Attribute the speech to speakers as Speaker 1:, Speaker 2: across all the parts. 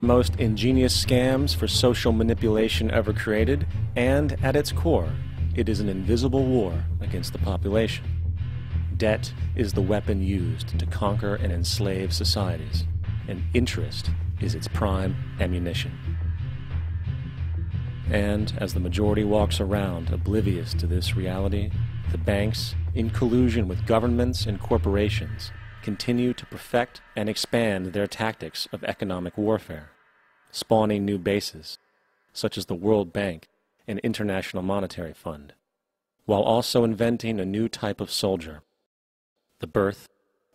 Speaker 1: Most ingenious scams for social manipulation ever created, and at its core, it is an invisible war against the population. Debt is the weapon used to conquer and enslave societies, and interest is its prime ammunition. And as the majority walks around oblivious to this reality, the banks, in collusion with governments and corporations, continue to perfect and expand their tactics of economic warfare, spawning new bases, such as the World Bank and International Monetary Fund, while also inventing a new type of soldier, the birth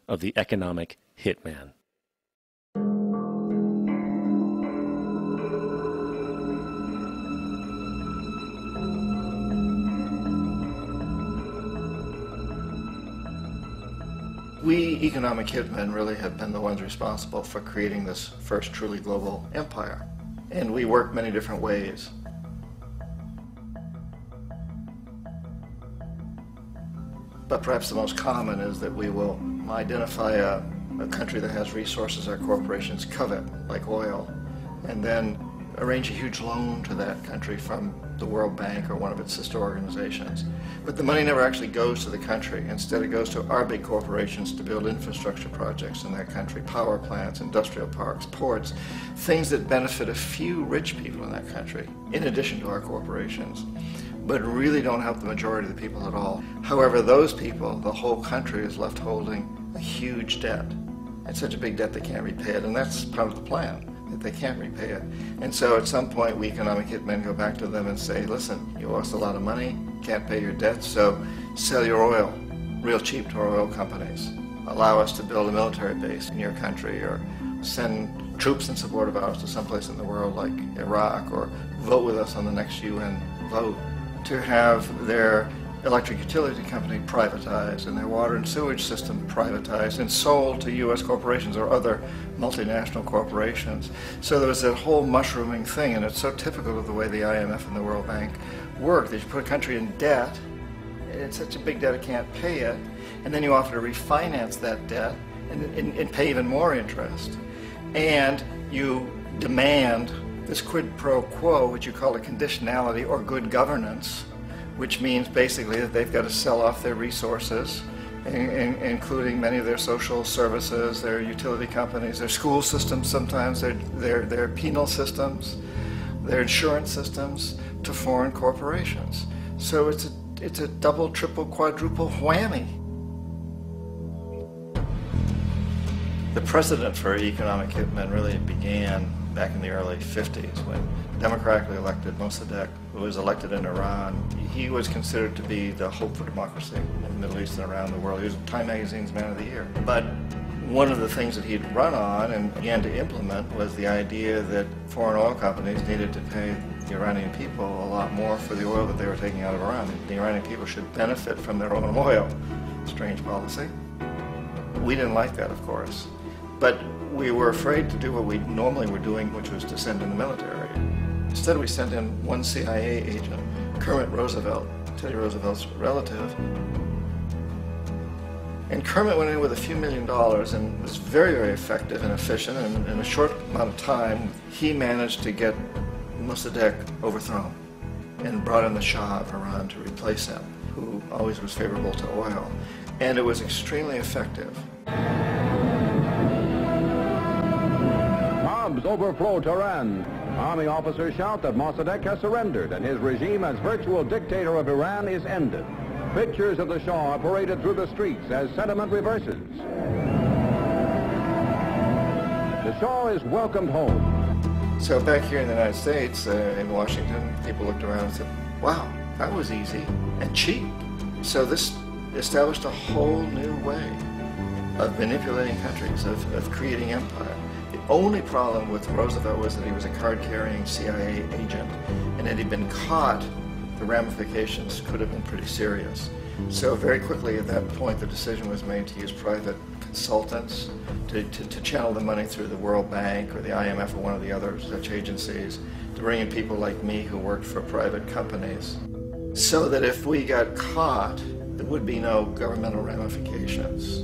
Speaker 1: of the economic hitman.
Speaker 2: We economic hitmen really have been the ones responsible for creating this first truly global empire. And we work many different ways. But perhaps the most common is that we will identify a country that has resources our corporations covet, like oil, and then arrange a huge loan to that country from the World Bank or one of its sister organizations. But the money never actually goes to the country. Instead, it goes to our big corporations to build infrastructure projects in that country, power plants, industrial parks, ports, things that benefit a few rich people in that country, in addition to our corporations, but really don't help the majority of the people at all. However, those people, the whole country is left holding a huge debt. It's such a big debt they can't repay it, and that's part of the plan, that they can't repay it. And so at some point, we economic hitmen go back to them and say, listen, you owe us a lot of money, can't pay your debts, so sell your oil real cheap to our oil companies. Allow us to build a military base in your country, or send troops in support of ours to someplace in the world like Iraq, or vote with us on the next UN vote. To have their electric utility company privatized and their water and sewage system privatized and sold to U.S. corporations or other multinational corporations. So there was that whole mushrooming thing, and it's so typical of the way the IMF and the World Bank work, that you put a country in debt, it's such a big debt it can't pay it, and then you offer to refinance that debt and pay even more interest. And you demand this quid pro quo, which you call a conditionality or good governance, which means basically that they've got to sell off their resources, including many of their social services, their utility companies, their school systems sometimes, their penal systems, their insurance systems, to foreign corporations. So it's a double, triple, quadruple whammy. The precedent for economic hitmen really began back in the early 50s when democratically elected Mossadegh, who was elected in Iran, he was considered to be the hope for democracy in the Middle East and around the world. He was Time Magazine's Man of the Year. But one of the things that he'd run on and began to implement was the idea that foreign oil companies needed to pay the Iranian people a lot more for the oil that they were taking out of Iran. The Iranian people should benefit from their own oil. Strange policy. We didn't like that, of course. But we were afraid to do what we normally were doing, which was to send in the military. Instead, we sent in one CIA agent, Kermit Roosevelt, Teddy Roosevelt's relative. And Kermit went in with a few $1 million and was very, very effective and efficient. And in a short amount of time, he managed to get Mossadegh overthrown and brought in the Shah of Iran to replace him, who always was favorable to oil. And it was extremely effective.
Speaker 3: Mobs overflow Tehran. Army officers shout that Mossadegh has surrendered and his regime as virtual dictator of Iran is ended. Pictures of the Shah are paraded through the streets as sentiment reverses. The Shah is welcomed home.
Speaker 2: So back here in the United States, in Washington, people looked around and said, wow, that was easy and cheap. So this established a whole new way of manipulating countries, of creating empire. The only problem with Roosevelt was that he was a card-carrying CIA agent, and had he been caught, the ramifications could have been pretty serious. So very quickly at that point, the decision was made to use private consultants to channel the money through the World Bank or the IMF or one of the other such agencies, to bring in people like me who worked for private companies, so that if we got caught, there would be no governmental ramifications.